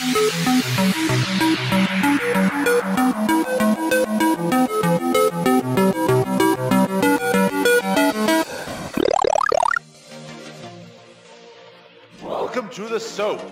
Welcome to the S.O.A.P.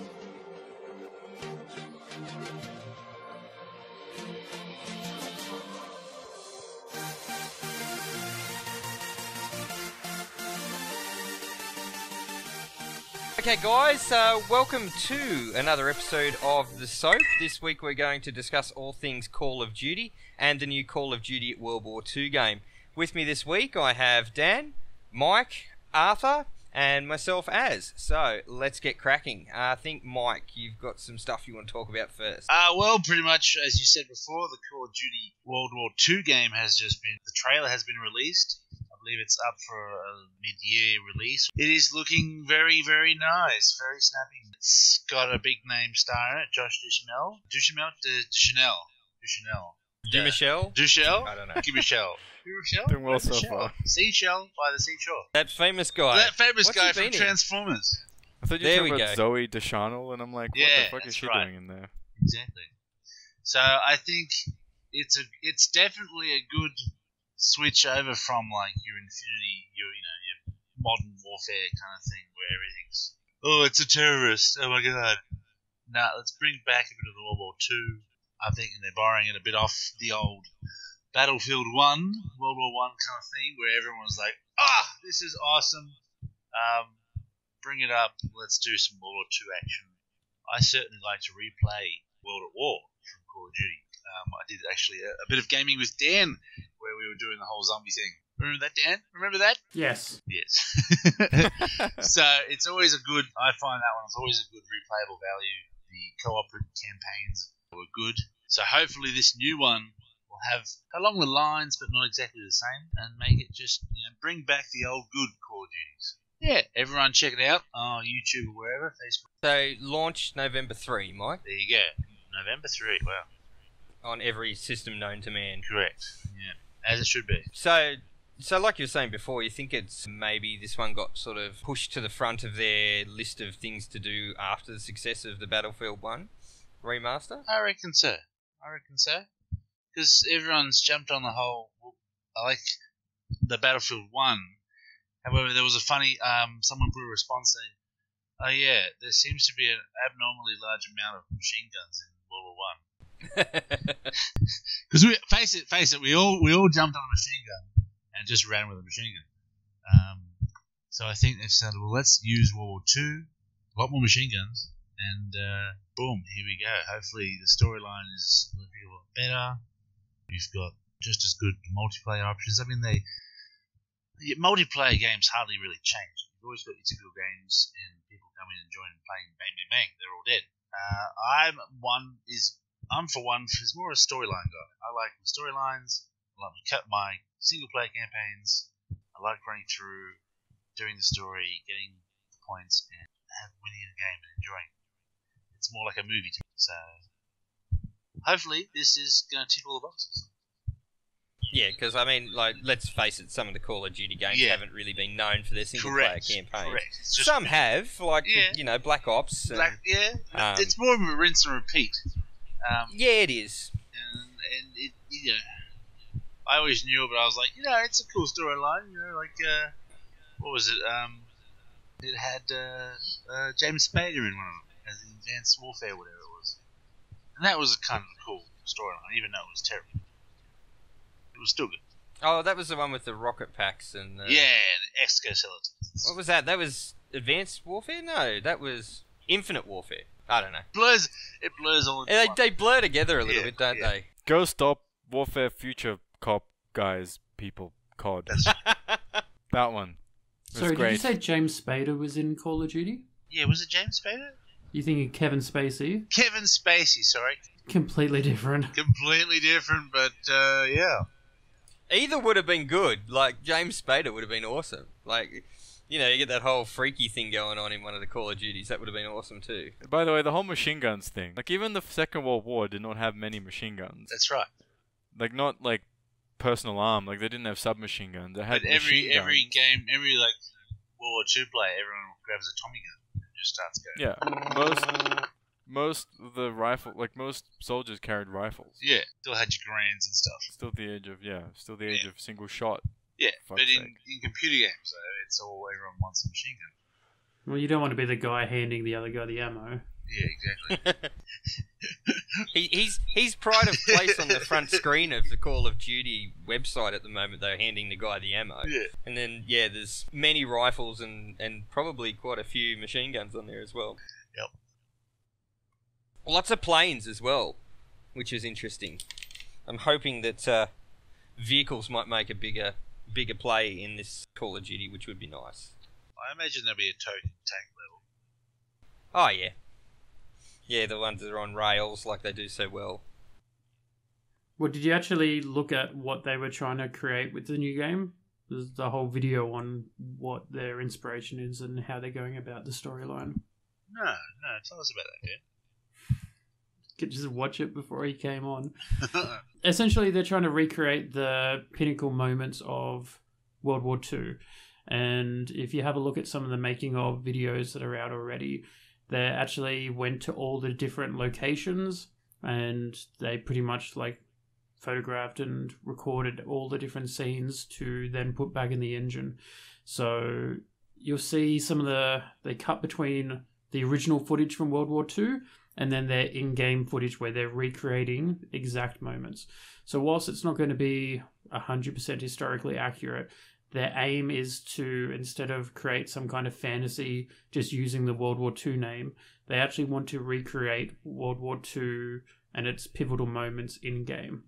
Okay guys, welcome to another episode of the S.O.A.P. This week we're going to discuss all things Call of Duty and the new Call of Duty World War II game. With me this week I have Dan, Mike, Arthur, and myself Az. So let's get cracking. I think Mike, you've got some stuff you want to talk about first. Well, pretty much as you said before, the Call of Duty World War II game has just been, the trailer has been released. I believe it's up for a mid-year release. It is looking very, very nice, very snappy. It's got a big name star in it, Josh Duhamel. Duhamel? I don't know. Duhamel? Doing well so far. Seashell by the seashore. That famous guy. That famous What's guy he from been in? Transformers. I thought you There were we talking about go. Zoe Deschanel, and I'm like, what Yeah, the fuck is that's she right. doing in there? Exactly. So I think it's definitely a good switch over from like your Infinity, your modern warfare kind of thing where everything's it's a terrorist. Oh my god. No, let's bring back a bit of the World War II. I think they're borrowing it a bit off the old Battlefield 1, World War 1 kind of thing where everyone was like, this is awesome. Bring it up. Let's do some World War II action. I certainly like to replay World at War from Call of Duty. I did actually a bit of gaming with Dan where we were doing the whole zombie thing. Remember that, Dan? Remember that? Yes. Yes. So it's always I find that one's always a good replayable value. The co-op campaigns were good. So hopefully this new one will have along the lines but not exactly the same and make it just bring back the old good Call of Duties. Yeah, everyone check it out on YouTube or wherever, Facebook. So, launch November 3, Mike. There you go. November 3, wow. On every system known to man. Correct. Yeah, as it should be. So like you were saying before, you think it's maybe this one got sort of pushed to the front of their list of things to do after the success of the Battlefield 1 remaster? I reckon so. Because everyone's jumped on the whole, I like the Battlefield 1. However, there was a funny, someone put a response saying, oh yeah, there seems to be an abnormally large amount of machine guns in World War 1. Because face it, we all jumped on a machine gun and just ran with a machine gun. So I think they've said, well, let's use World War II, a lot more machine guns, and boom, here we go. Hopefully the storyline is a lot better. We've got just as good multiplayer options. I mean, multiplayer games hardly really change. You've always got your typical games, and people come in and join and playing, bang, bang, bang. They're all dead. I'm for one. Is more a storyline guy. I like my storylines. I like to cut my single player campaigns. I like running through, doing the story, getting the points, and winning a game and enjoying it. It's more like a movie to me. So hopefully this is going to tick all the boxes. Yeah, because, I mean, like, let's face it, some of the Call of Duty games haven't really been known for their single-player campaigns. Correct. Some have, like, Black Ops. It's more of a rinse and repeat. Yeah, it is. And it, I always knew it, but I was like, it's a cool storyline. What was it? It had James Spader in one of them, as in Advanced Warfare, whatever it was. And that was a kind of a cool storyline, even though it was terrible. It was still good. Oh, that was the one with the rocket packs and... yeah, the exoskeletons. What was that? That was Advanced Warfare? No, that was Infinite Warfare. I don't know. It blurs all into one. They blur together a little bit, don't they? Go stop Warfare Future Cop guys, people, COD. That one. Sorry, great. did you say James Spader was in Call of Duty? Yeah, was it James Spader? You thinking Kevin Spacey? Kevin Spacey, sorry. Completely different. Completely different, but yeah. Either would have been good. Like, James Spader would have been awesome. Like, you get that whole freaky thing going on in one of the Call of Duties. That would have been awesome too. By the way, the whole machine guns thing. Like, even the Second World War did not have many machine guns. That's right. Like, not like personal arm. Like, they didn't have submachine guns. They had machine guns. Every game, every like World War II player, everyone grabs a Tommy gun and just starts going. Yeah, most with the rifle, like most soldiers carried rifles. Yeah, still had your grands and stuff. Still the age of single shot. Yeah, Fuck's but in sake. computer games, though, it's all everyone wants a machine gun. Well, you don't want to be the guy handing the other guy the ammo. Yeah, exactly. He's pride of place on the front screen of the Call of Duty website at the moment, though, handing the guy the ammo. Yeah. And then, there's many rifles and probably quite a few machine guns on there as well. Yep. Lots of planes as well, which is interesting. I'm hoping that vehicles might make a bigger play in this Call of Duty, which would be nice. I imagine there'll be a token tank level. Oh, yeah. Yeah, the ones that are on rails like they do so well. Well, did you actually look at what they were trying to create with the new game? There's the whole video on what their inspiration is and how they're going about the storyline. No, tell us about that, dude. Could just watch it before he came on. Essentially, they're trying to recreate the pinnacle moments of World War II. And if you have a look at some of the making of videos that are out already, they actually went to all the different locations and they pretty much like photographed and recorded all the different scenes to then put back in the engine. So you'll see they cut between the original footage from World War II and then their in-game footage where they're recreating exact moments. So whilst it's not going to be 100% historically accurate, their aim is to, instead of create some kind of fantasy just using the World War II name, they actually want to recreate World War II and its pivotal moments in-game.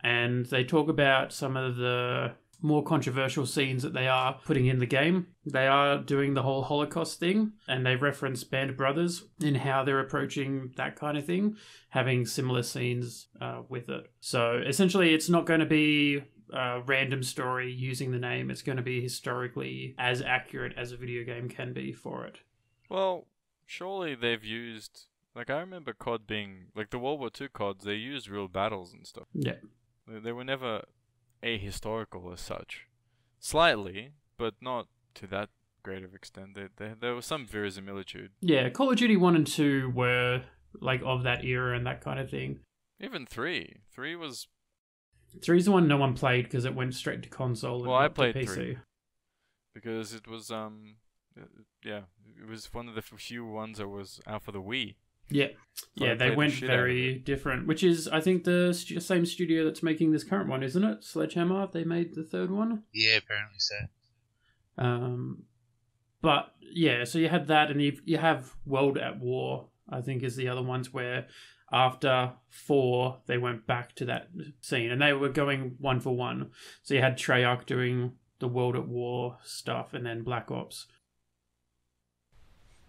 And they talk about some of the more controversial scenes that they are putting in the game. They are doing the whole Holocaust thing, and they reference Band of Brothers in how they're approaching that kind of thing, having similar scenes with it. So essentially, it's not going to be a random story using the name. It's going to be historically as accurate as a video game can be for it. Well, surely they've used... Like, I remember COD being... Like, the World War II CODs, they used real battles and stuff. Yeah. They were never ahistorical as such. Slightly, but not to that great of extent. There was some verisimilitude. Yeah, Call of Duty 1 and 2 were, like, of that era and that kind of thing. Even 3. 3 was... 3's the one no one played because it went straight to console and Well, I not to played PC. 3. Because it was, it was one of the few ones that was out for the Wii. Yeah. So I Yeah, they played the went shit out of very different, which is, I think, the same studio that's making this current one, isn't it? Sledgehammer, they made the third one. Yeah, apparently so. But, yeah, so you had that, and you have World at War, I think, is the other ones where after 4, they went back to that scene, and they were going one for one. So you had Treyarch doing the World at War stuff, and then Black Ops.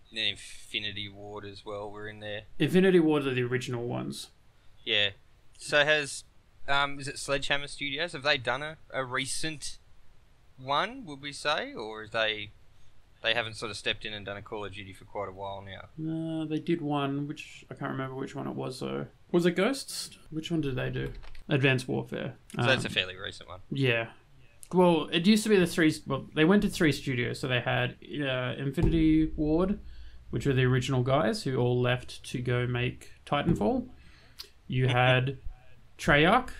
And then Infinity Ward as well were in there. Infinity Ward are the original ones. Yeah. So has... is it Sledgehammer Studios? Have they done a recent one, would we say? Or is they haven't sort of stepped in and done a Call of Duty for quite a while now? They did one, which I can't remember which one it was, though. Was it Ghosts? Which one did they do? Advanced Warfare. So that's a fairly recent one. Yeah. Well, it used to be the 3... Well, they went to 3 studios. So they had Infinity Ward, which were the original guys who all left to go make Titanfall. You had Treyarch,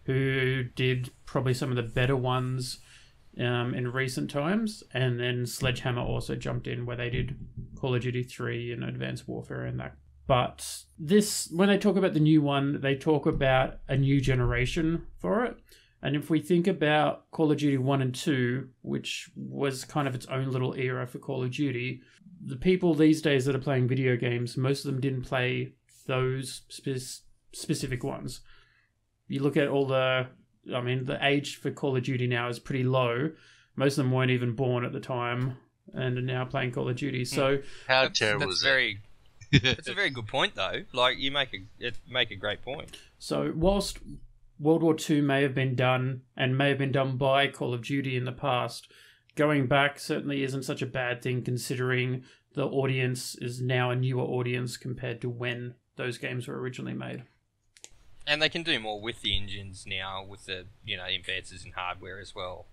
who did probably some of the better ones in recent times, and then Sledgehammer also jumped in where they did Call of Duty 3 and Advanced Warfare and that. But this, when they talk about the new one, they talk about a new generation for it. And if we think about Call of Duty 1 and 2, which was kind of its own little era for Call of Duty, the people these days that are playing video games, most of them didn't play those specific ones. You look at all the age for Call of Duty now is pretty low. Most of them weren't even born at the time and are now playing Call of Duty. So How terrible is that? That's a very good point, though. Like, you make a great point. So whilst World War II may have been done and may have been done by Call of Duty in the past, going back certainly isn't such a bad thing considering the audience is now a newer audience compared to when those games were originally made. And they can do more with the engines now, with the advances in hardware as well.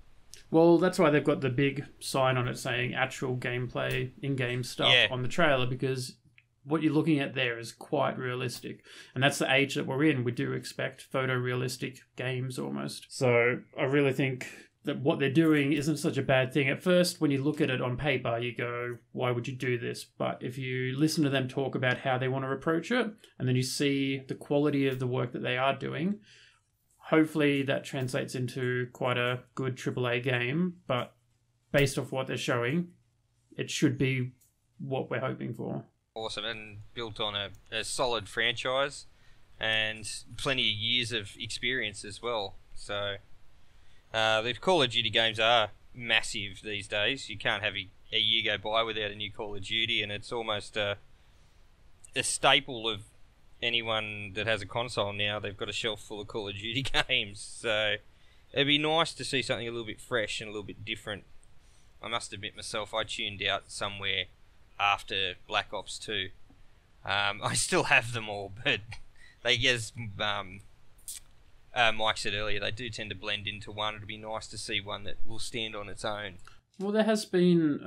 Well, that's why they've got the big sign on it saying actual gameplay, in-game stuff on the trailer, because what you're looking at there is quite realistic. And that's the age that we're in. We do expect photorealistic games almost. So I really think that what they're doing isn't such a bad thing. At first, when you look at it on paper, you go, why would you do this? But if you listen to them talk about how they want to approach it, and then you see the quality of the work that they are doing, hopefully that translates into quite a good AAA game. But based off what they're showing, it should be what we're hoping for. Awesome, and built on a solid franchise and plenty of years of experience as well. So the Call of Duty games are massive these days. You can't have a year go by without a new Call of Duty, and it's almost a staple of anyone that has a console now. They've got a shelf full of Call of Duty games, so it'd be nice to see something a little bit fresh and a little bit different. I must admit myself, I tuned out somewhere after Black Ops 2. I still have them all, but they, as Mike said earlier, they do tend to blend into one. It'd be nice to see one that will stand on its own. Well, there has been,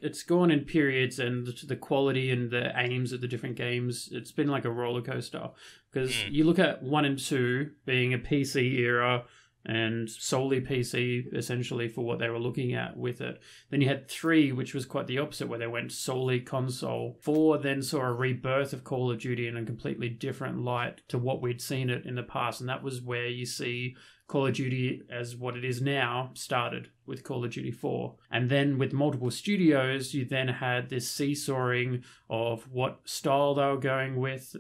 it's gone in periods, and the quality and the aims of the different games, it's been like a roller coaster. Because you look at 1 and 2 being a PC era, and solely PC, essentially, for what they were looking at with it. Then you had 3, which was quite the opposite, where they went solely console. 4 then saw a rebirth of Call of Duty in a completely different light to what we'd seen it in the past, and that was where you see Call of Duty as what it is now started with Call of Duty 4. And then with multiple studios, you then had this seesawing of what style they were going with,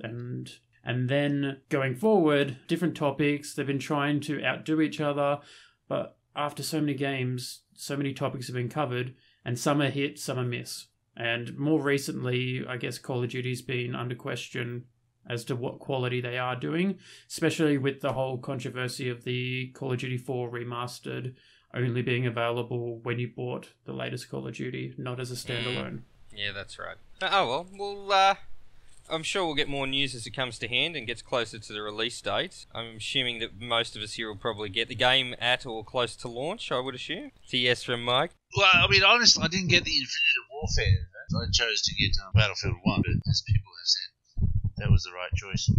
and then going forward, different topics. They've been trying to outdo each other, but after so many games, so many topics have been covered, and some are hit, some are miss. And more recently, I guess Call of Duty's been under question as to what quality they are doing, especially with the whole controversy of the Call of Duty 4 remastered only being available when you bought the latest Call of Duty, not as a standalone. Yeah, that's right. Oh well, I'm sure we'll get more news as it comes to hand and gets closer to the release date. I'm assuming that most of us here will probably get the game at or close to launch, I would assume. It's a yes from Mike. Well, I mean, honestly, I didn't get the Infinite Warfare. I chose to get Battlefield 1, but as people have said, that was the right choice.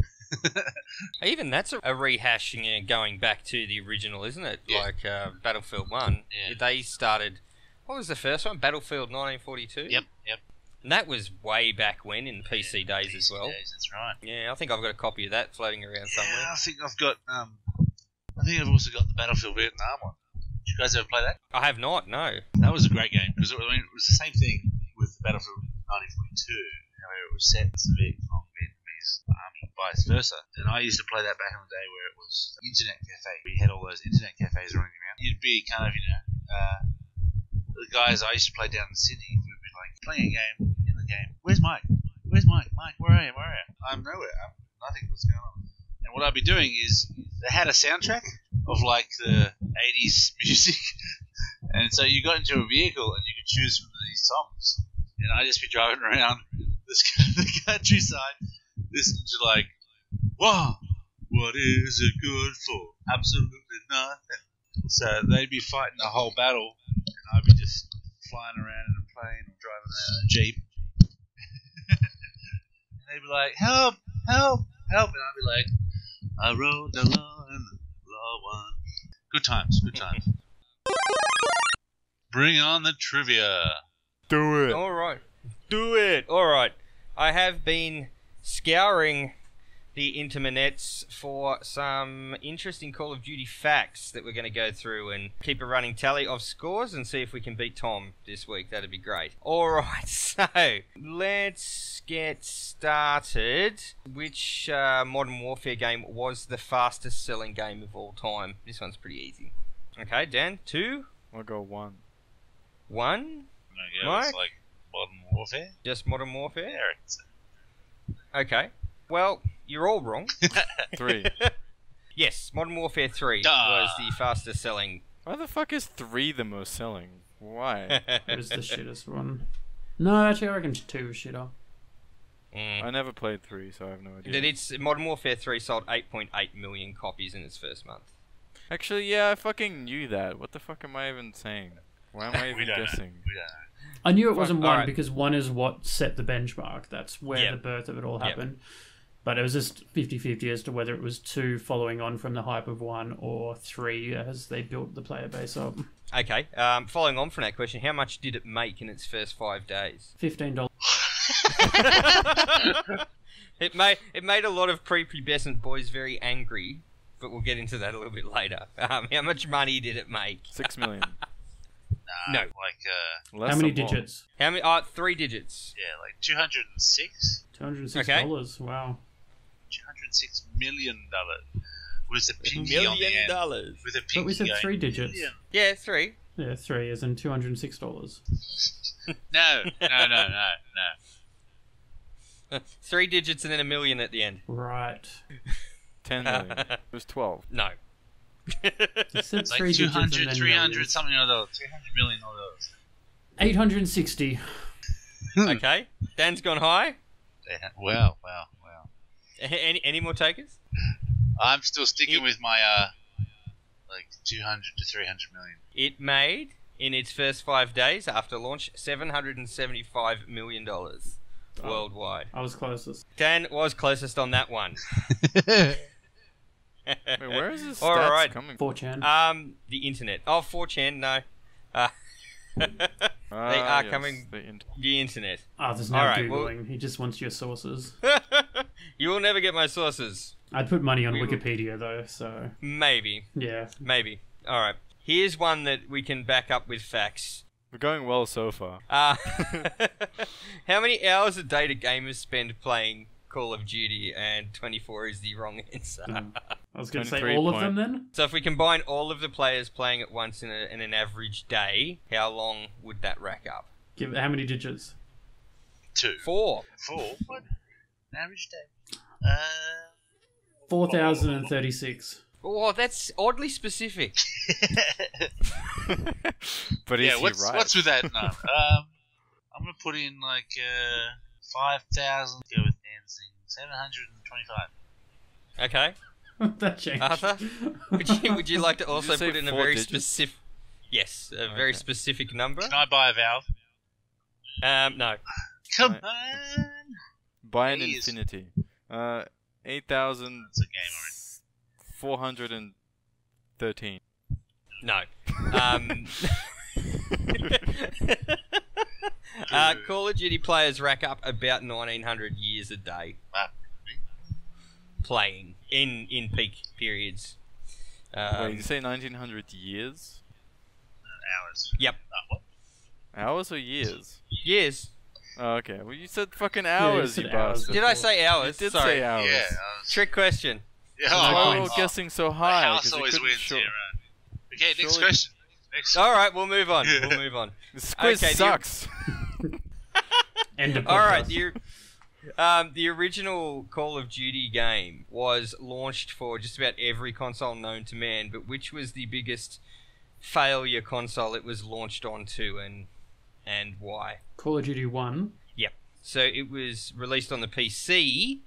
Even that's a rehashing going back to the original, isn't it? Yeah. Like Battlefield 1. Yeah. They started... What was the first one? Battlefield 1942? Yep. And that was way back when, in PC days as well. Days, that's right. Yeah, I think I've got a copy of that floating around somewhere. Yeah, I think I've got. I think I've also got the Battlefield Vietnam one. Did you guys ever play that? I have not, no. That was a great game because it was the same thing with the Battlefield 1942. However, it was set as a Vietnam Vietnamese army, vice versa. And I used to play that back in the day where it was an internet cafe. We had all those internet cafes running around. You'd be kind of, the guys I used to play down in Sydney would be like playing a game in the game. Where's Mike? Where's Mike? Mike, where are you? I'm nowhere. I'm nothing. What's going on? And what I'd be doing is they had a soundtrack of like the 80s music, and so you got into a vehicle and you could choose from these songs. And I'd just be driving around the countryside, listening to like, wow, what is it good for? Absolutely nothing. So they'd be fighting the whole battle, and I'd be just flying around in a plane or driving around in a Jeep. And they'd be like, help, help, help. And I'd be like, I rode the law and the law won. Good times, good times. Bring on the trivia. Do it. Alright. Do it! Alright. I have been scouring the internets for some interesting Call of Duty facts that we're going to go through and keep a running tally of scores and see if we can beat Tom this week. That'd be great. Alright, so let's get started. Which Modern Warfare game was the fastest selling game of all time? This one's pretty easy. Okay, Dan, 2? I'll go 1. 1? Yeah, Mike? it's like Modern Warfare. Just Modern Warfare? Yeah, it's Okay. Well, you're all wrong. 3. Yes, Modern Warfare 3 was the fastest selling. Why the fuck is 3 the most selling? Why? It was the shittest one. No, actually, I reckon 2 is shitter. I never played 3, so I have no idea. It's Modern Warfare 3 sold 8.8 million copies in its first month. Actually, yeah, I fucking knew that. What the fuck am I even saying? Why am I even guessing? We don't know. I knew it wasn't one alright. because one is what set the benchmark. That's where Yep. the birth of it all Yep. happened. But it was just 50-50 as to whether it was 2 following on from the hype of 1 or 3 as they built the player base up. Okay. Following on from that question, how much did it make in its first 5 days? $15. It made a lot of prepubescent boys very angry, but we'll get into that a little bit later. How much money did it make? 6 million. No. Like, Less How many or more? digits? How many? 3 digits. yeah, like 206? $206. Wow. $206 million. With a pinky on the end. $1 million. With a But pinky we said going, 3 digits. million. Yeah, 3. Yeah, 3 as in $206. No. 3 digits and then $1 million at the end. Right. 10 million. It was 12. No. You said It's 3 like digits and 200, then 300, millions. something or other. $300 million. 860. Okay. Dan's gone high. Yeah. Wow. Any more takers? I'm still sticking with my, like 200 to 300 million. It made, in its first 5 days after launch, $775 million worldwide. I was closest. Dan was closest on that one. Wait, where is this All stats right. coming from? 4chan. The internet. Oh, 4chan, no. They Ah, are yes, coming. the The internet. Oh, there's no Alright, well- Googling. He just wants your sources. You will never get my sources. I'd put money on We will- Wikipedia, though, so... Maybe. Yeah. Maybe. Alright. Here's one that we can back up with facts. We're going well so far. How many hours a day do gamers spend playing Call of Duty? And 24 is the wrong answer. I was going to say 23 all of point. them, then? So if we combine all of the players playing at once in an average day, how long would that rack up? How many digits? 2. 4. 4? What? An average day? 4,036. Oh, that's oddly specific. But Yeah, is he what's right? what's with that? No. I'm gonna put in like 5,000. Go with dancing. 725. Okay. That changed. Arthur? Would you like to also you say put in a 4 very digits? specific... Yes, a very Okay. specific number. Can I buy a valve? No. Come Right. on. By an Please. infinity. It's a game 8,413. No. Call of Duty players rack up about 1,900 years a day already. playing in peak periods. Wait, you say 1900 years? Hours. Yep. What? Hours or years? Years. Oh, okay. Well, you said fucking you hours, said you hours. bastard. Did I say hours? You did Sorry. say hours. Yeah. Trick question. Yeah. No Why were we points. guessing so The high? house 'Cause you always couldn't wins. show- Yeah, right. Okay, next Surely- question. Next. Alright, we'll move on. We'll move on. This quiz Okay, sucks. End of Alright, podcast. the original Call of Duty game was launched for just about every console known to man, but which was the biggest failure console it was launched onto, and why? Call of Duty 1. Yep. So it was released on the PC,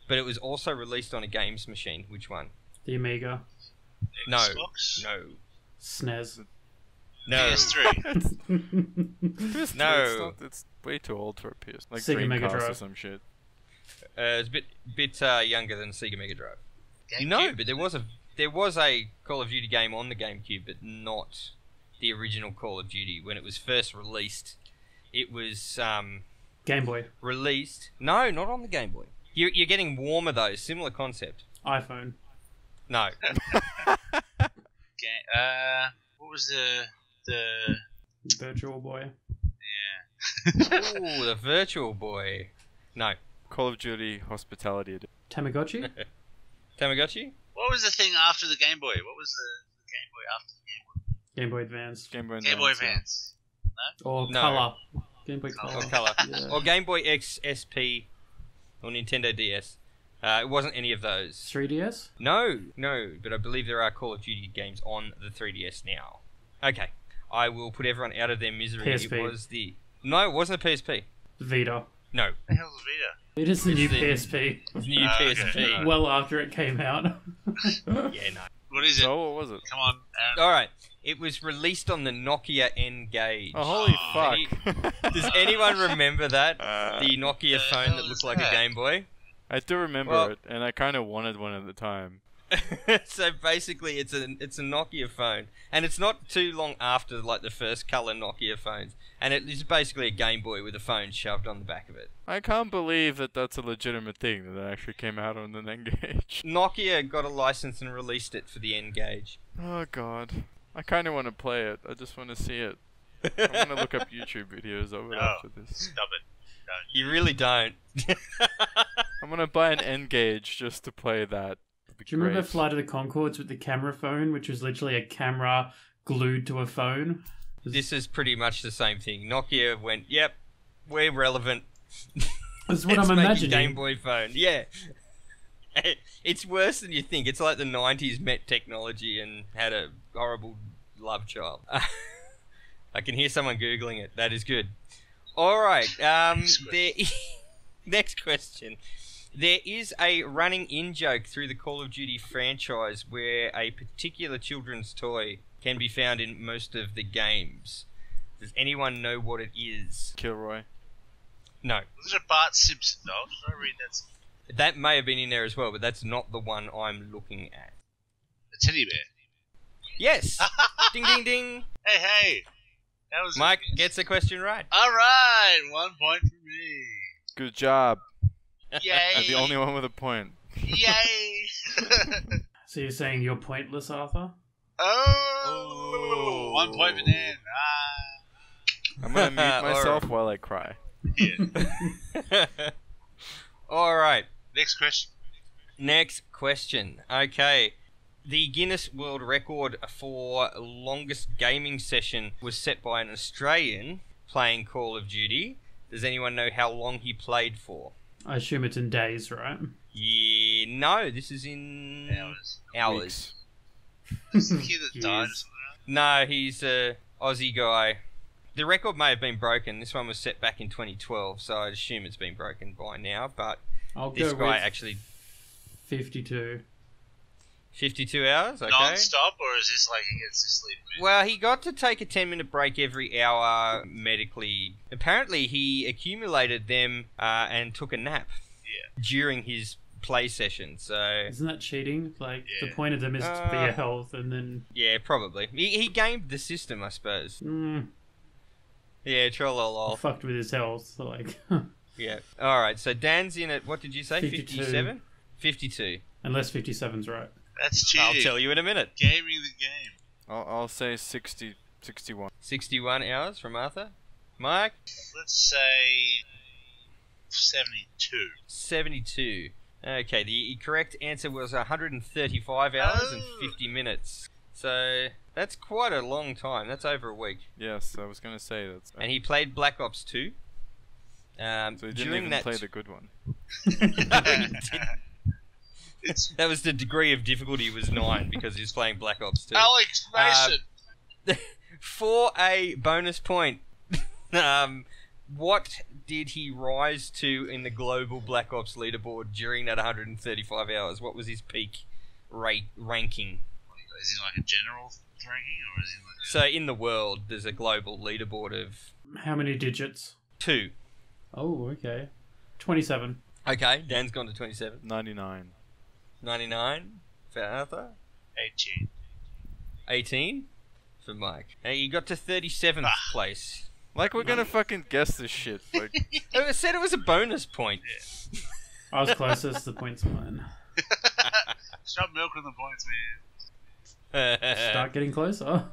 but it was also released on a games machine. Which one? The Amiga. No. Xbox. No. SNES. No. PS3. PS3, No. It's way too old for a PS. Like Sega Mega Dreamcast or Drive. some shit. It's a bit younger than Sega Mega Drive. GameCube. No, but there was a Call of Duty game on the GameCube, but not the original Call of Duty. When it was first released, it was Game Boy. released. No, not on the Game Boy. You're getting warmer though. Similar concept. iPhone. No. What was the Virtual Boy. yeah? Ooh, the Virtual Boy. No. Call of Duty Hospitality Edition. Tamagotchi? Tamagotchi? What was the thing after the Game Boy? What was the Game Boy after the Game Boy Advance. Game Boy Game Boy Advance, yeah. Advance? Or No. Color. Game Boy Color. Or Color. Yeah. Or Game Boy X SP. Or Nintendo DS. It wasn't any of those. 3DS? No, but I believe there are Call of Duty games on the 3DS now. Okay, I will put everyone out of their misery. PSP. It was No, it wasn't a PSP. Vita. No, What the hell's Vita? It is the It's new the- PSP. it's new Okay. PSP. Well after it came out. Yeah, no. What is it? So what was it? Come on, Aaron. All right. It was released on the Nokia N-Gage. Oh, holy Oh, fuck. Does anyone remember that? The Nokia phone hell that is looked like a that? Game Boy? I do remember Well- it, and I kind of wanted one at the time. So basically, it's a Nokia phone, and it's not too long after like the first color Nokia phones, and it is basically a Game Boy with a phone shoved on the back of it. I can't believe that that's a legitimate thing that it actually came out on an N-Gage. Nokia got a license and released it for the N-Gage. Oh god. I kind of want to play it. I just want to see it. I want to look up YouTube videos of it No. after this. Stop it. You really don't. I'm gonna buy an N-Gage just to play that. It'd be Do you remember great. Flight of the Conchords with the camera phone, which was literally a camera glued to a phone? This is pretty much the same thing. Nokia went, yep, we're relevant. That's what Let's I'm make a imagining. Game Boy phone. Yeah. It's worse than you think. It's like the 90s met technology and had a horrible love child. I can hear someone Googling it. That is good. Alright, next question. There is a running in-joke through the Call of Duty franchise where a particular children's toy can be found in most of the games. Does anyone know what it is? Kilroy. No. Was it a Bart Simpson doll? Did I read that? That may have been in there as well, but that's not the one I'm looking at. A teddy bear. Yes! Ding, ding, ding! Hey, hey. That was Mike gets the question right. All right, 1 point for me. Good job. Yay! I'm the only one with a point. Yay! So you're saying you're pointless, Arthur? Oh, 1 point for Dan. I'm gonna mute myself while I cry. Yeah. Alright, Next question. next question. Okay. The Guinness World Record for longest gaming session was set by an Australian playing Call of Duty. Does anyone know how long he played for? I assume it's in days, right? Yeah, no, this is in Hours. Weeks. This is the kid that died or Years. something. No, he's a Aussie guy. The record may have been broken. This one was set back in 2012, so I'd assume it's been broken by now. But I'll this go guy with actually 52. 52 hours. Okay. Non-stop, or is this like he gets to sleep? Well, he got to take a 10-minute break every hour medically. Apparently, he accumulated them and took a nap during his play session. So Isn't that cheating? Like, Yeah. the point of them is for your health, and then... yeah, probably he gamed the system, I suppose. Yeah, trollolol. fucked with his health. So like, Yeah. All right. So Dan's in at what did you say? 52. 57. 52. unless 57's right. That's cheating. I'll tell you in a minute. Gaming the game. I'll say 60, 61. 61 hours from Arthur. Mike? Let's say 72. 72. Okay, the correct answer was 135 hours and 50 minutes. So that's quite a long time. That's over a week. Yes, I was gonna say that's. And he played Black Ops 2. So he didn't during even that play the good one. No, he didn't. It's That was the degree of difficulty was 9 because he was playing Black Ops 2. Alex Mason. For a bonus point, what did he rise to in the global Black Ops leaderboard during that 135 hours? What was his peak ranking? Is he like a general ranking, or is he like a... So in the world, there's a global leaderboard of How many digits? 2. Oh, okay. 27. Okay, Dan's gone to 27. 99. 99 for Arthur. 18? 18 for Mike. Hey, you got to 37th place. Like we're gonna fucking guess this shit. Like I said it was a bonus point. I was closest. The point's mine. Stop milking the points, man. Start getting closer.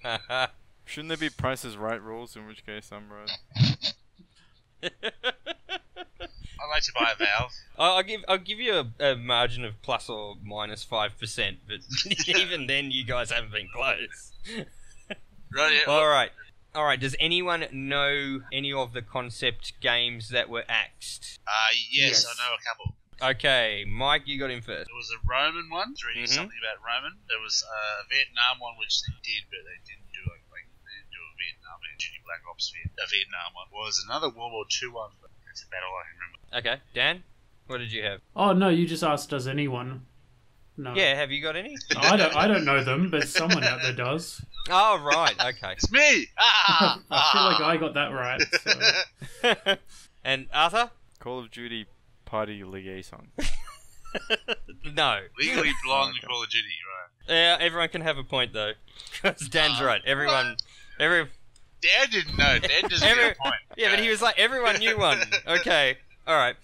Yeah. shouldn't there be Price is Right rules? In which case I'm right. I like to buy a Valve. I'll give you a margin of plus or minus 5%, but even then, you guys haven't been close. Right, yeah. All right. Does anyone know any of the concept games that were axed? Yes, Yes. I know a couple. Okay, Mike, you got him first. There was a Roman one, reading Mhm. something about Roman. There was a Vietnam one, which they did, but they didn't do like they didn't do a Vietnam, they did Black Ops a Vietnam one. Was another World War II one, but that's about all I can remember. Okay, Dan, what did you have? Oh no, you just asked. Does anyone? No. Yeah, have you got any? I don't know them, but someone out there does. Oh, right, okay. It's me! Ah! I feel like I got that right. So. And Arthur? Call of Duty Party Liaison. No. Legally belong to Okay. Call of Duty, right? Yeah, everyone can have a point, though. Because Dan's right. Everyone... Dan didn't know. Dan doesn't get a point. Yeah, but he was like, everyone knew one. Okay. Alright.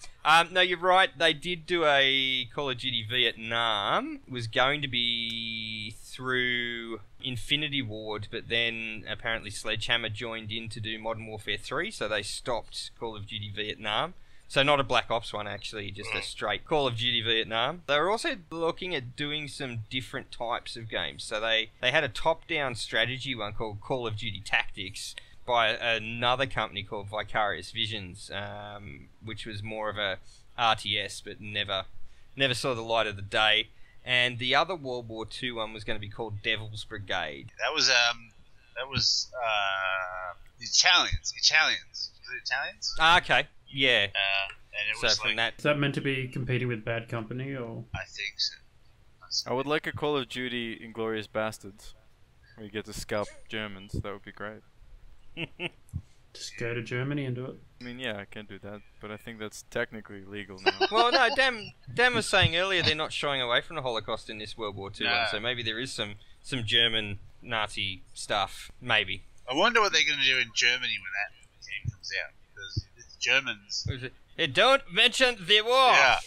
No, you're right. They did do a Call of Duty Vietnam. It was going to be through Infinity Ward, but then apparently Sledgehammer joined in to do Modern Warfare 3, so they stopped Call of Duty Vietnam. So not a Black Ops one, actually, just a straight Call of Duty Vietnam. They were also looking at doing some different types of games. So they had a top-down strategy one called Call of Duty Tactics by another company called Vicarious Visions, which was more of a RTS, but never saw the light of the day. And the other World War II one was going to be called Devil's Brigade. That was the Italians. Was it Italians? Ah, okay. Yeah. And it So was from like, that, Is that meant to be competing with Bad Company or? I think so. I would like a Call of Duty Inglorious Bastards, where you get to scalp Germans. That would be great. Just go to Germany and do it. I mean, yeah, I can do that, but I think that's technically legal now. well, no, Dan was saying earlier they're not shying away from the Holocaust in this World War II No. one, so maybe there is some German Nazi stuff. Maybe. I wonder what they're going to do in Germany when that game comes out. Because it's Germans. Don't mention the war! Yeah.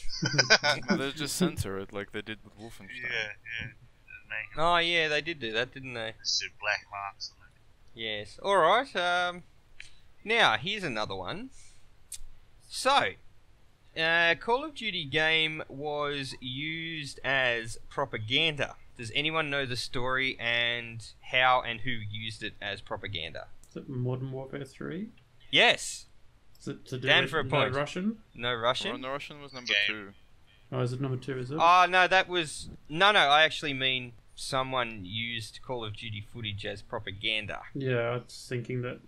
No, they just censor it like they did with Wolfenstein. Yeah. Make Oh, yeah, they did do that, didn't they? some black marks on it. Yes. Alright, now, here's another one. So, Call of Duty game was used as propaganda. Does anyone know the story and how and who used it as propaganda? Is it Modern Warfare 3? Yes. Is it to do Dan with for a point. No Russian? No Well, Russian? the Russian was number Game. 2. Oh, is it number 2, is it? Oh, no, that was... No, I actually mean someone used Call of Duty footage as propaganda. Yeah, I was thinking that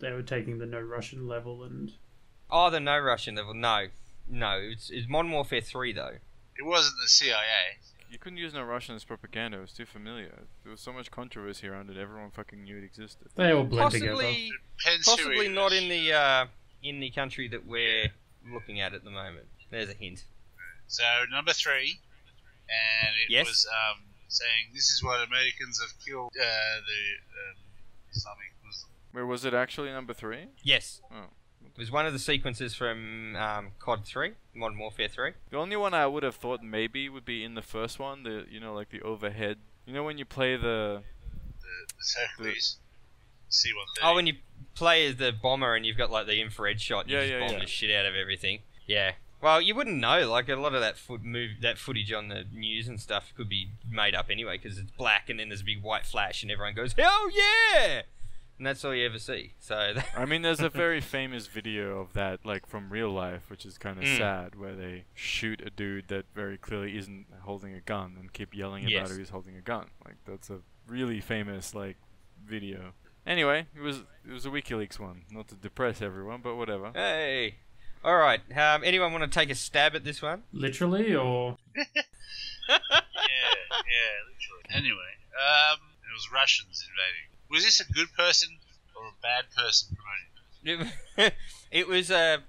they were taking the No Russian level and... Oh, the no Russian level. No, it's Modern Warfare 3 though. It wasn't the CIA. You couldn't use no Russian as propaganda, it was too familiar. There was so much controversy around it, everyone fucking knew it existed. They all blend together. Possibly not in the country that we're looking at the moment. There's a hint. So number 3, and it Yes. was saying this is what Americans have killed the Islamic Muslim. Where was it actually number 3? Yes. Oh. It was one of the sequences from COD 3, Modern Warfare 3. The only one I would have thought maybe would be in the first one, like the overhead. You know when you play the The Hercules C-130. Oh, when you play as the bomber and you've got like the infrared shot, you Yeah, just yeah, bomb yeah. the shit out of everything. Yeah. Well, you wouldn't know. Like a lot of that footage on the news and stuff could be made up anyway because it's black and then there's a big white flash and everyone goes, "Hell yeah!" And that's all you ever see. So. I mean, there's a very famous video of that, like from real life, which is kind of sad, where they shoot a dude that very clearly isn't holding a gun and keep yelling about Yes. who he's holding a gun. Like that's a really famous video. Anyway, it was a WikiLeaks one, not to depress everyone, but whatever. Hey. All right. Anyone want to take a stab at this one? Literally, or... yeah, literally. Anyway, it was Russians invading. Was this a good person or a bad person promoting it? It was a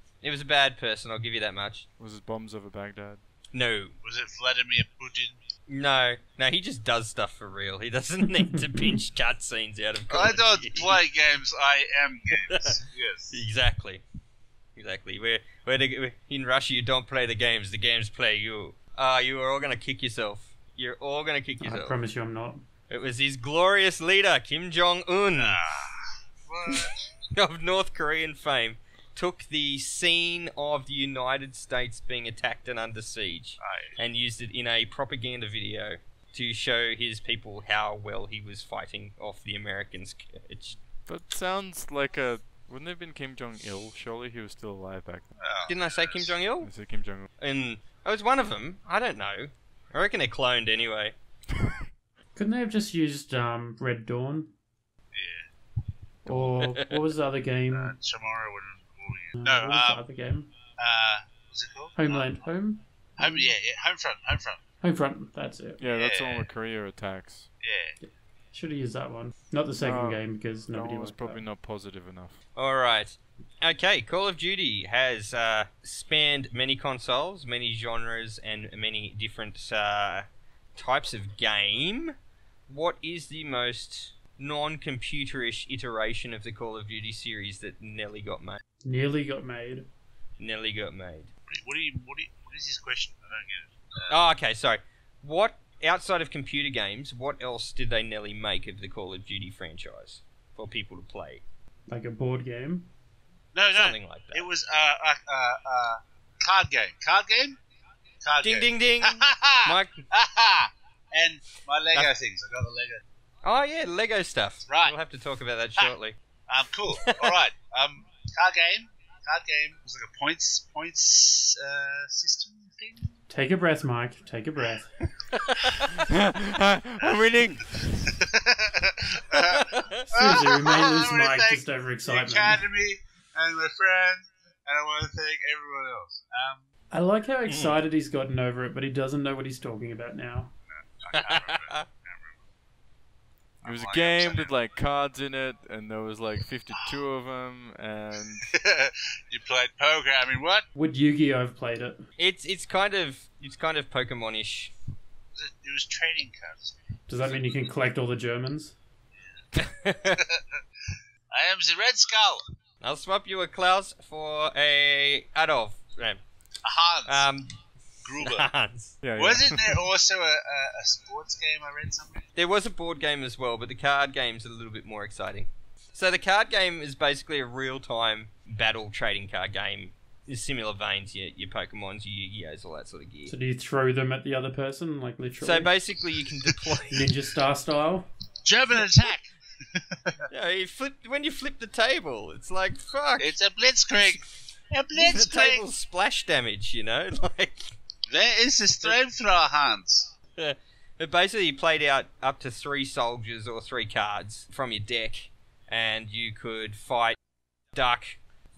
bad person. I'll give you that much. Was it bombs over Baghdad? No. Was it Vladimir Putin? No, he just does stuff for real. He doesn't need to pinch cutscenes out of Call I of don't Duty. play games, I am games. Yes. Exactly. In Russia, you don't play the games play you. You are all going to kick yourself. You're all going to kick I yourself. promise you I'm not. It was his glorious leader, Kim Jong-un, What? of North Korean fame, took the scene of the United States being attacked and under siege and used it in a propaganda video to show his people how well he was fighting off the American scourge. That sounds like a... Wouldn't it have been Kim Jong-il? Surely he was still alive back then. Didn't I say Kim Jong-il? I said Kim Jong-un. And it was one of them. I don't know. I reckon they're cloned anyway. Couldn't they have just used Red Dawn? Yeah. Or what was the other game? Tomorrow wouldn't. What was the other game? What's it called? Homeland. Homefront. Homefront, that's it. Yeah, that's the one with career attacks. Yeah. Should have used that one. Not the second No, game because That nobody one was liked probably that. not positive enough. Alright. Okay, Call of Duty has spanned many consoles, many genres, and many different types of game. What is the most non-computerish iteration of the Call of Duty series that nearly got made? Nearly got made. Nearly got made. What is this question? I don't get it. Oh, okay, sorry. What, outside of computer games, what else did they nearly make of the Call of Duty franchise for people to play? Like a board game. No, Something like that. It was card game. Card game? Card Ding, game. ding, ding! Mike. And my Lego things. I got the Lego. Oh, yeah, Lego stuff. Right. We'll have to talk about that shortly. Cool. All right. Card game. Card game was like a points system thing. Take a breath, Mike. Take a breath. I'm winning! Seriously, we may lose I wanna Mike thank just over the excitement. Academy and my friends, and I want to thank everyone else. I like how excited he's gotten over it, but he doesn't know what he's talking about now. I can't remember. It was a I'm game upset. with like cards in it, and there was like 52 of them, and You played poker. I mean, what? Would Yu-Gi-Oh have played it? It's kind of Pokemon-ish. It was trading cards. Does that mean you can collect all the Germans? I am the Red Skull. I'll swap you a Klaus for a Adolf. A Hans. Gruber. Hans. yeah, Wasn't there also a sports game? I read something. There was a board game as well, but the card game's a little bit more exciting. So the card game is basically a real-time battle trading card game. In similar veins, your Pokemons, your Yu-Gi-Ohs, all that sort of gear. So do you throw them at the other person, like literally? So basically, you can deploy. Ninja Star style? German attack. When you flip the table, it's like fuck. It's a blitzkrieg. A the blitzkrieg. table's splash damage, you know, like. There is a flamethrower, Hans. But basically, you played out up to 3 soldiers or 3 cards from your deck, and you could fight, duck,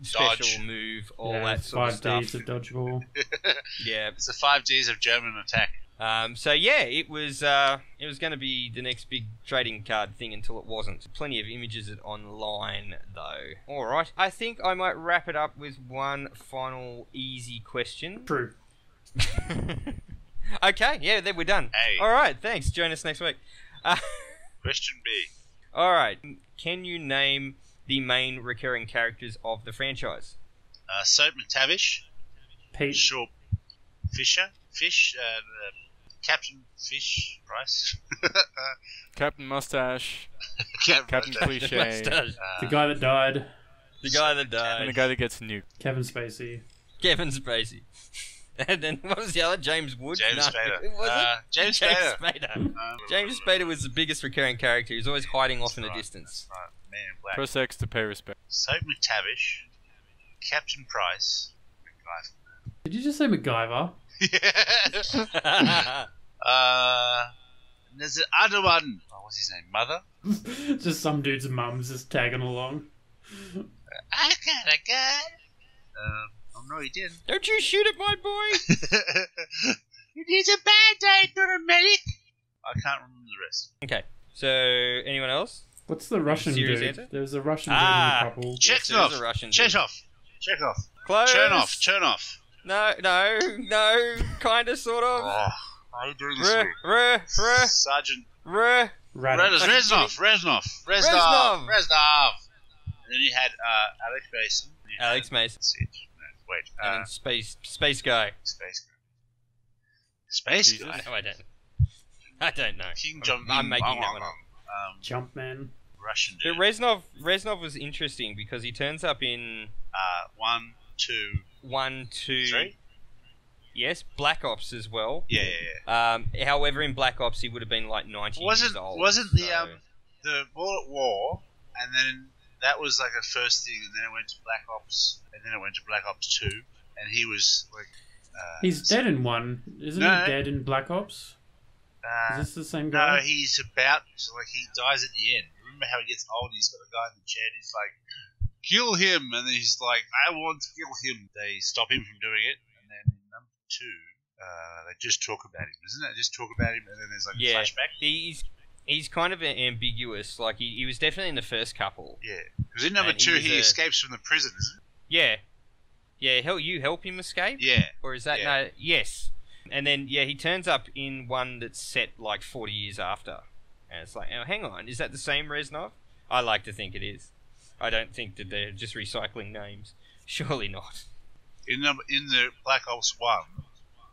special Dodge. move, all Yeah, that sort of 5 stuff. Ds of dodgeball. Yeah. It's the 5 Ds of German attack. So yeah, it was going to be the next big trading card thing until it wasn't. Plenty of images online though. All right, I think I might wrap it up with one final easy question. True. Okay, yeah, then we're done. Hey. All right, thanks. Join us next week. Question B. All right, can you name the main recurring characters of the franchise? S.O.A.P. McTavish. Pete. Shaw Fisher. Fish. Captain Fish Price. Captain Mustache, Captain Captain Cliche, Mustache. The guy that died. The guy that and the died. guy that gets nuked. Kevin Spacey. Kevin Spacey. And then what was the other? James Wood? James No, Spader. who was it? James James Spader. Spader. James Spader was the biggest recurring character. He was always hiding off in the Right, distance. Right, Man in Black. Press X to pay respect. S.O.A.P. McTavish. Captain Price. Did you just say MacGyver? Yeah. There's the other one. Oh, what's his name? Mother? Just some dude's mum's just tagging along. I got a gun. Oh no, he didn't. Don't you shoot at my boy! It is a band-aid, not a medic. I can't remember the rest. Okay, so anyone else? What's the Russian Serious dude? answer? There's a Russian dude in Ah. the couple. Yes, Chekhov. there's a Russian dude. Chekhov. Close. Chernoff. No, kinda, sort of. Oh, how are you doing this week? Sergeant Radek. Reznov. Reznov. And then you had Alex Mason. Alex Mason. That's it. No, wait. And then Space Guy. Space Jesus. Guy. No, I don't know. King Jong. I'm making that one up. Jumpman. Russian But dude. Reznov was interesting because he turns up in 1, 2, 1, 2, 3. yes, Black Ops as well. Yeah. However, in Black Ops he would have been like 90 years old. Wasn't the so- the World War, and then that was like a first thing, and then it went to Black Ops, and then it went to Black Ops 2, and he was like. He's dead in one. Isn't No. he dead in Black Ops? Is this the same No, guy? he's about to, like, he dies at the end. Remember how he gets old and he's got a guy in the chair and he's like, kill him, and then he's like, I want to kill him. They stop him from doing it, and then in number 2, they just talk about him, isn't it? Just talk about him, and then there's like a Yeah, flashback. he's kind of ambiguous. Like he was definitely in the first couple. Yeah, because in number And 2 he was escapes from the prison, isn't it? Yeah, yeah. You help him escape. Yeah. Or is that Yeah. no? Yes. And then he turns up in one that's set like 40 years after, and it's like, oh, hang on, is that the same Reznov? I like to think it is. I don't think that they're just recycling names. Surely not. In the Black Ops 1,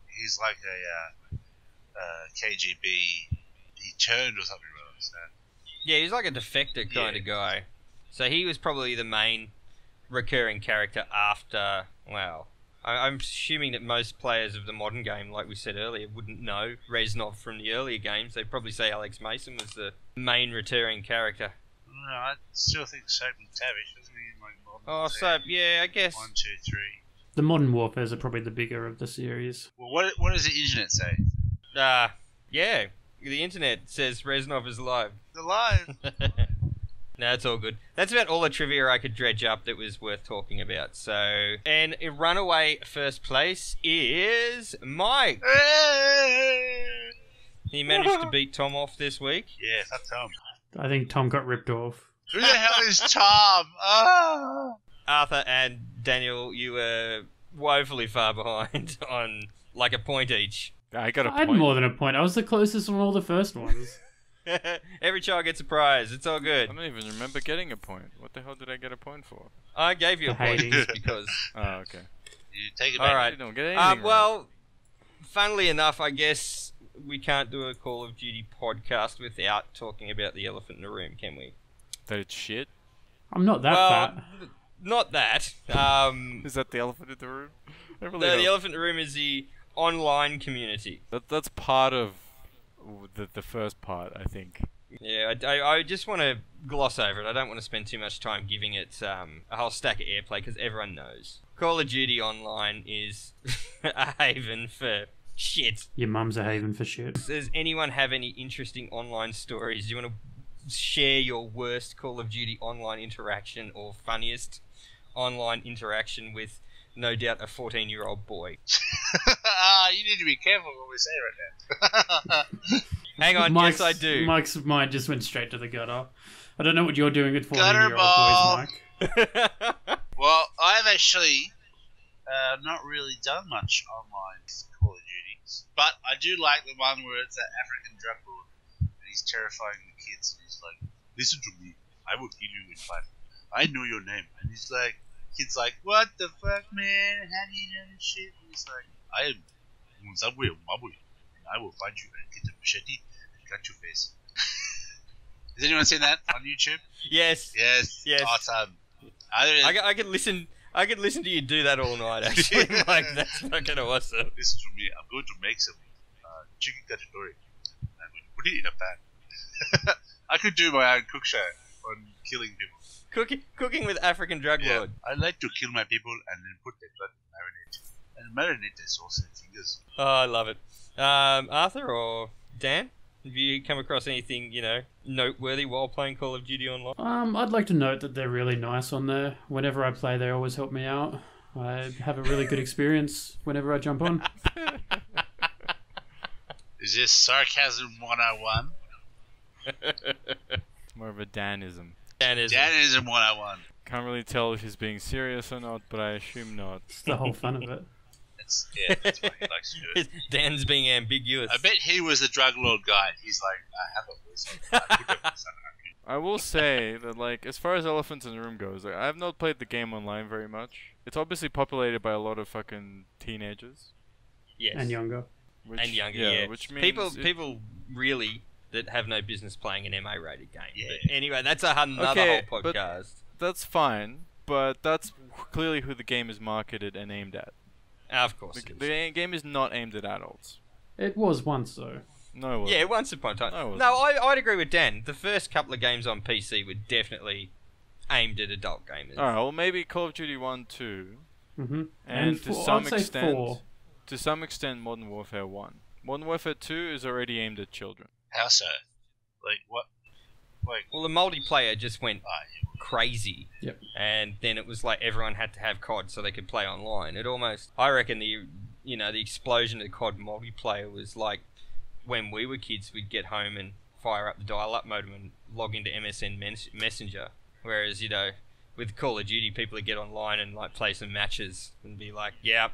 he's like a KGB. He turned or something like that. Yeah, he's like a defector kind of guy. So he was probably the main recurring character after. Well, I'm assuming that most players of the modern game, like we said earlier, wouldn't know Reznov from the earlier games. They'd probably say Alex Mason was the main returning character. No, I still think S.O.A.P and Tavish, isn't he? Like modern Oh, warfare? so yeah, I guess. 1, 2, 3. The Modern Warfares are probably the bigger of the series. Well, what does the internet say? Yeah, the internet says Reznov is alive. Alive. No, it's all good. That's about all the trivia I could dredge up that was worth talking about. So, and in runaway first place is Mike. He managed to beat Tom off this week. Yeah, fuck Tom. I think Tom got ripped off. Who the hell is Tom? Ah! Arthur and Daniel, you were woefully far behind on like a point each. I got a I had point. more than a point. I was the closest on all the first ones. Every child gets a prize. It's all I good. don't even remember getting a point. What the hell did I get a point for? I gave you a The point Hades. just because. Oh, okay. You take it All back. right. You don't get anything right. Well, funnily enough, I guess we can't do a Call of Duty podcast without talking about the elephant in the room, can we? That it's shit? I'm not that fat. Not that. Is that the elephant in the room? I really The don't- elephant in the room is the online community. That's part of the first part, I think. Yeah, I just want to gloss over it. I don't want to spend too much time giving it a whole stack of airplay because everyone knows. Call of Duty Online is a haven for shit. Your mum's a haven for shit. Does anyone have any interesting online stories? Do you want to share your worst Call of Duty Online interaction or funniest online interaction with, no doubt, a 14-year-old boy? You need to be careful what we say right now. Hang on, yes I do. Mike's mind just went straight to the gutter. I don't know what you're doing with Gutter 14-year-old ball. boys, Mike. Well, I've actually not really done much online Call of Duty, but I do like the one where it's that African drug lord and he's terrifying the kids. And he's like, "Listen to me, I will kill you in 5. I know your name." And he's like, "Kid's like, what the fuck, man? How do you know this shit?" And he's like, "I am Muzabwe Mabwe, and I will find you and get a machete and cut your face." Has anyone seen that on YouTube? Yes. Yes. Yes. Awesome. I could listen to you do that all night, actually. Like, that's fucking awesome. Listen to me. I'm going to make some chicken cacciatore. I'm going to put it in a pan. I could do my own cook show on killing people. Cooking with African drug Yeah. lord. I like to kill my people and then put their blood in marinade. And marinate their sauce and fingers. Oh, I love it. Arthur or Dan? Have you come across anything, noteworthy while playing Call of Duty Online? I'd like to note that they're really nice on there. Whenever I play, they always help me out. I have a really good experience whenever I jump on. Is this sarcasm 101? More of a Danism. Danism. Danism 101. Can't really tell if he's being serious or not, but I assume not. It's the whole fun of it. That's why he likes to do it. Dan's being ambiguous. I bet he was the drug lord guy. He's like, I have a voice. I put a voice on it. I will say that, like, as far as Elephants in the Room goes, like, I have not played the game online very much. It's obviously populated by a lot of fucking teenagers. Yes. And younger. Which, And younger, yeah. Which means people really that have no business playing an MA-rated game. Yeah. But anyway, that's another Okay, whole but- podcast. that's fine, but that's clearly who the game is marketed and aimed at. Of course The, it is. the game is not aimed at adults. It was once, though. No, it wasn't. Yeah, once upon a time. No, it wasn't. No, I'd agree with Dan. The first couple of games on PC were definitely aimed at adult gamers. Alright, well maybe Call of Duty 1, 2, Mm-hmm. and to four, some I'd say extent, 4. to some extent, Modern Warfare 1. Modern Warfare 2 is already aimed at children. How so? Like, what? Like, Well, the multiplayer just went yeah. crazy. Yep. And then it was like everyone had to have COD so they could play online. It almost, I reckon the the explosion of the COD multiplayer was like when we were kids, we'd get home and fire up the dial-up modem and log into MSN Messenger. Whereas, with Call of Duty, people would get online and like play some matches and be like, "Yeah,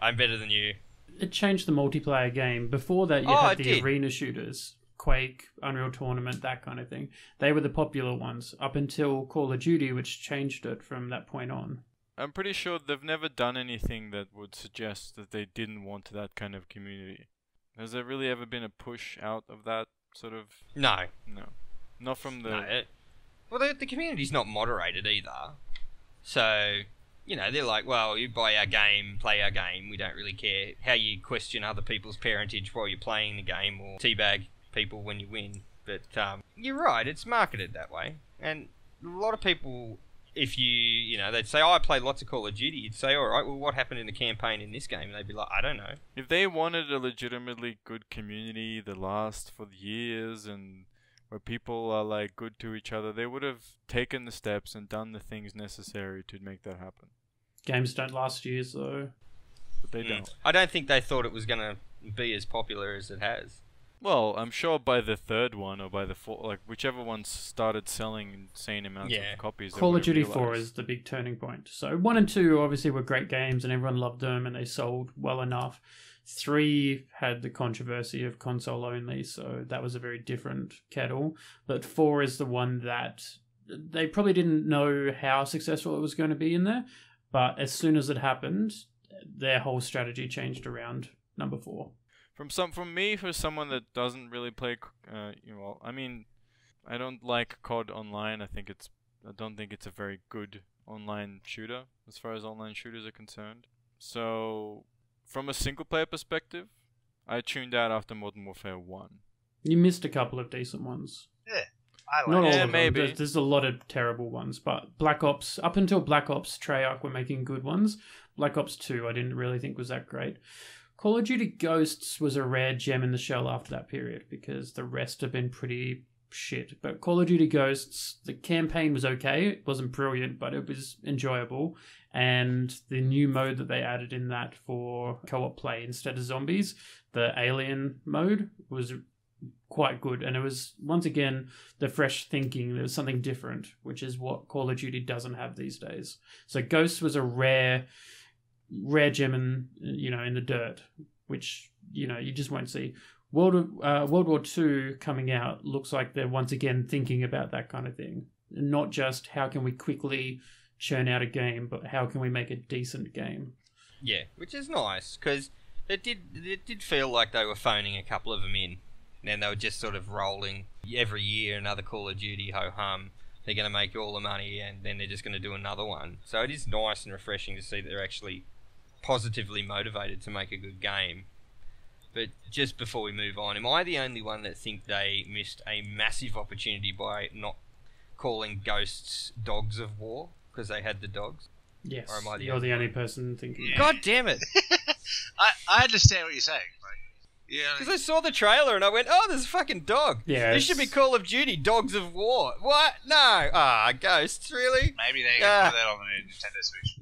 I'm better than you." It changed the multiplayer game. Before that, you had the arena shooters, Quake, Unreal Tournament, that kind of thing. They were the popular ones up until Call of Duty, which changed it from that point on. I'm pretty sure they've never done anything that would suggest that they didn't want that kind of community. Has there really ever been a push out of that sort of... No. No. Not from the... No, well, the community's not moderated either. So, they're like, well, you buy our game, play our game. We don't really care how you question other people's parentage while you're playing the game or teabag people when you win. But you're right, it's marketed that way. And a lot of people, if they'd say, I play lots of Call of Duty, you'd say, all right, well, what happened in the campaign in this game? And they'd be like, I don't know. If they wanted a legitimately good community that lasts for years and where people are like good to each other, they would have taken the steps and done the things necessary to make that happen. Games don't last years, though. But they don't. I don't think they thought it was going to be as popular as it has. Well, I'm sure by the third one or by the fourth, like whichever one started selling insane amounts of copies. Call of Duty 4 is the big turning point. So 1 and 2 obviously were great games and everyone loved them and they sold well enough. 3 had the controversy of console only, so that was a very different kettle. But 4 is the one that they probably didn't know how successful it was going to be in there. But as soon as it happened, their whole strategy changed around number 4. From me, for someone that doesn't really play, I mean, I don't like COD Online. I don't think it's a very good online shooter as far as online shooters are concerned. So, from a single player perspective, I tuned out after Modern Warfare 1. You missed a couple of decent ones. Yeah, I like Not all it. of them. Maybe. There's a lot of terrible ones, but Black Ops, up until Black Ops, Treyarch were making good ones. Black Ops 2, I didn't really think was that great. Call of Duty Ghosts was a rare gem in the shell after that period because the rest have been pretty shit. But Call of Duty Ghosts, the campaign was okay. It wasn't brilliant, but it was enjoyable. And the new mode that they added in that for co-op play instead of zombies, the alien mode, was quite good. And it was, once again, the fresh thinking. There was something different, which is what Call of Duty doesn't have these days. So Ghosts was a rare gem in the dirt, which you just won't see. World War II coming out looks like they're once again thinking about that kind of thing, not just how can we quickly churn out a game, but how can we make a decent game. Yeah, which is nice because it did feel like they were phoning a couple of them in, and they were just sort of rolling every year another Call of Duty ho hum. They're going to make all the money and then they're just going to do another one. So it is nice and refreshing to see that they're actually positively motivated to make a good game. But just before we move on, am I the only one that think they missed a massive opportunity by not calling Ghosts Dogs of War because they had the dogs? Yes, or am I you're the only person thinking. Yeah. God damn it! I understand what you're saying. Yeah, because I saw the trailer and I went, "Oh, there's a fucking dog. Yeah, this should be Call of Duty Dogs of War." What? No. Ghosts, really? maybe they can put that on the new Nintendo Switch.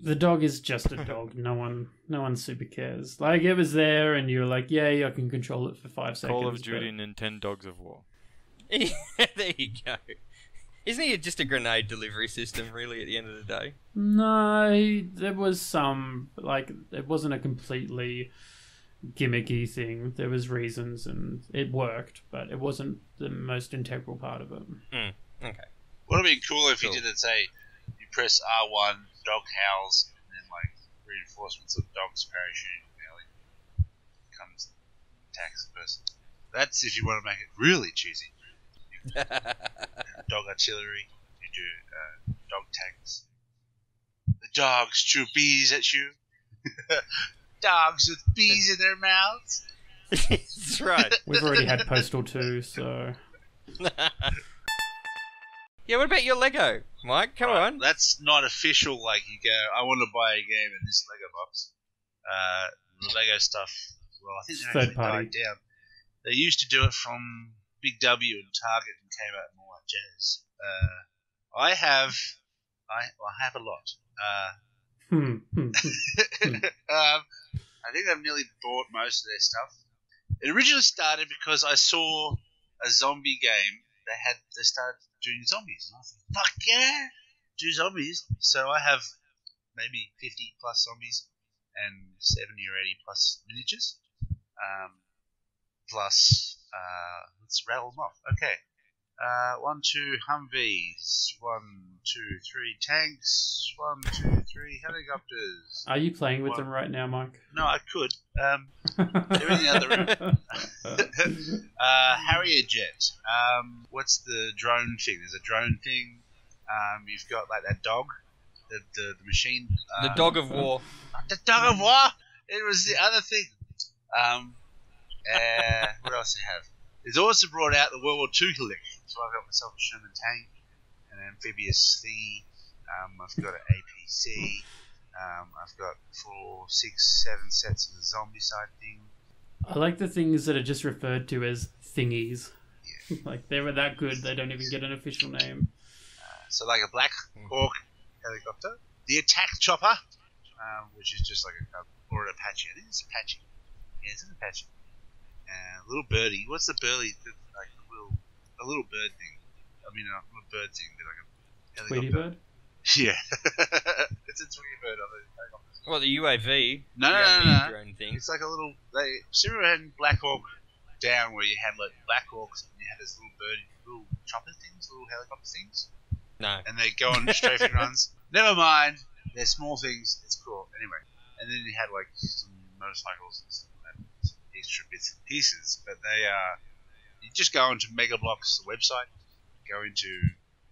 The dog is just a dog. No one super cares. Like, it was there and you were like, yay, I can control it for 5 seconds. Call of Duty Nintendo Dogs of War. There you go. Isn't he just a grenade delivery system, really, at the end of the day? No, there was some, like, it wasn't a completely gimmicky thing. There was reasons and it worked, but it wasn't the most integral part of it. Okay. Would have been cool if Cool. you did it, say, you press R1, dog howls, and then, like, reinforcements of dogs parachuting, comes, attacks the person. That's if you want to make it really cheesy. Dog artillery, you do dog tanks. The dogs chew bees at you. Dogs with bees in their mouths. That's right. We've already had Postal 2, so... Yeah, what about your Lego, Mike? Come on. That's not official, like, you go, I want to buy a game in this Lego box. The Lego stuff, well, I think they Third actually party. died down. They used to do it from Big W and Target and came out and all that jazz. I have a lot. I think I've nearly bought most of their stuff. It originally started because I saw a zombie game. They started doing zombies. And I thought, fuck yeah, do zombies. So I have maybe 50 plus zombies and 70 or 80 plus miniatures. Let's rattle them off. Okay. 1, 2 Humvees. 1, 2, 3 tanks. 1, 2, 3 helicopters. Are you playing with them right now, Mike? No, I could. They're in the other room. Harrier jet. What's the drone thing? There's a drone thing. You've got like that dog, the machine. The dog of war. The dog of war. It was the other thing. What else I have? It's also brought out the World War II collection. So I've got myself a Sherman tank, an amphibious thingy. I've got an APC. I've got 4, 6, 7 sets of the zombie side thing. I like the things that are just referred to as thingies. Yeah. Like, they were that good, they don't even get an official name. So like a Black Hawk helicopter. The attack chopper, which is just like or an Apache. I think it's Apache. Yeah, it's an Apache. Little birdie. What's the birdie? Like a little bird thing. I mean, not a bird thing, but like a helicopter. Tweety bird? Yeah. It's a Tweety bird. Well, the UAV. No. Drone thing. It's like a little. Remember had Black Hawk Down where you had like Black Hawks and you had this little bird, little chopper things, little helicopter things. No. And they go on strafing runs. Never mind. They're small things. It's cool. Anyway. And then you had like some motorcycles and stuff like that. Extra bits and pieces. But they you just go into Mega Bloks, the website, go into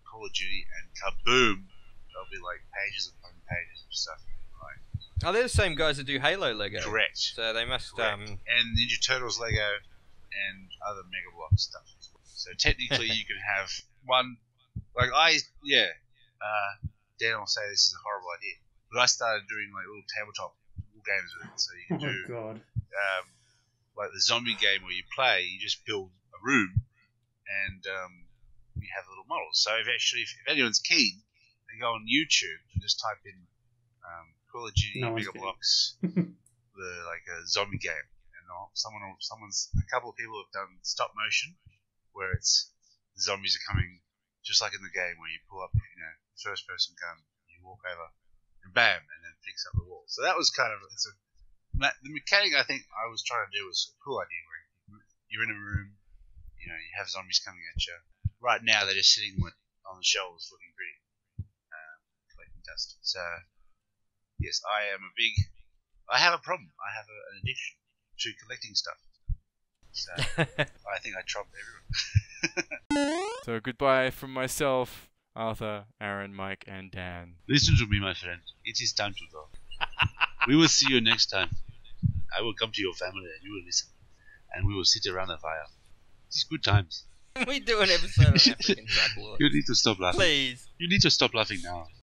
Call of Duty, and kaboom! There'll be like pages upon pages of stuff. Like, Oh, they're the same guys that do Halo Lego. correct. So they must. Correct. And Ninja Turtles Lego and other Mega Bloks stuff as well. So technically you can have one. Like Dan will say this is a horrible idea, but I started doing like little tabletop games with it. So you can do God. like the zombie game where you play, you just build a room and you have little models. So if anyone's keen, they go on YouTube and just type in Call of Duty Mega Bloks, like a zombie game, and a couple of people have done stop motion where it's the zombies are coming just like in the game where you pull up, first person gun, you walk over and bam, and then fix up the wall. So that was kind of the mechanic I think I was trying to do was a cool idea where you're in a room, you have zombies coming at you. Right now they're just sitting on the shelves looking pretty, collecting dust. So yes, I have a problem. I have an addiction to collecting stuff. So I think I trumped everyone. So goodbye from myself, Arthur, Aaron, Mike, and Dan. Listen to me, my friend. It is time to go. We will see you next time. I will come to your family and you will listen. And we will sit around the fire. It's good times. We do an episode on African Drug Lord. You need to stop laughing. Please. You need to stop laughing now.